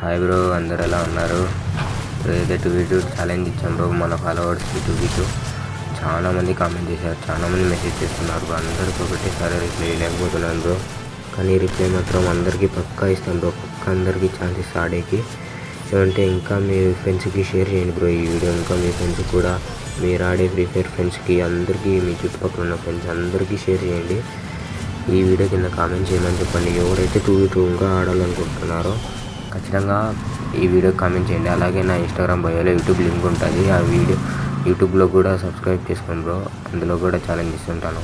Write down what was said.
Hi bro, అందరు ఎలా ఉన్నారు? ఏదైతే 2v2 ఛాలెంజ్ ఇచ్చాం బ్రో మన ఫాలోవర్స్కి. 2v2 చాలామంది కామెంట్ చేశారు, చాలామంది మెసేజ్ చేస్తున్నారు బ్రో. అందరికీ ఒకటేసారి రిప్లై లేకపోతున్నాను బ్రో, కానీ రిప్లై మాత్రం అందరికీ పక్కా ఇస్తాం బ్రో. పక్కా అందరికీ ఛాన్స్ ఇస్తా ఆడేకి. ఏమంటే ఇంకా మీ ఫ్రెండ్స్కి షేర్ చేయండి బ్రో ఈ వీడియో. ఇంకా మీ ఫ్రెండ్స్ కూడా మీరు ఆడే ఫ్రీ ఫైర్ ఫ్రెండ్స్కి అందరికీ, మీ చుట్టుపక్కల ఉన్న ఫ్రెండ్స్ అందరికీ షేర్ చేయండి. ఈ వీడియో కింద కామెంట్ చేయమని చెప్పండి. ఎవరైతే 2v2 ఇంకా ఆడాలనుకుంటున్నారో ఖచ్చితంగా ఈ వీడియో కామెంట్ చేయండి. అలాగే నా ఇన్స్టాగ్రామ్ బయోలో యూట్యూబ్ లింక్ ఉంటుంది. ఆ వీడియో యూట్యూబ్లో కూడా సబ్స్క్రైబ్ చేసుకోండి బ్రో, అందులో కూడా ఛాలెంజ్ ఇస్తుంటాను.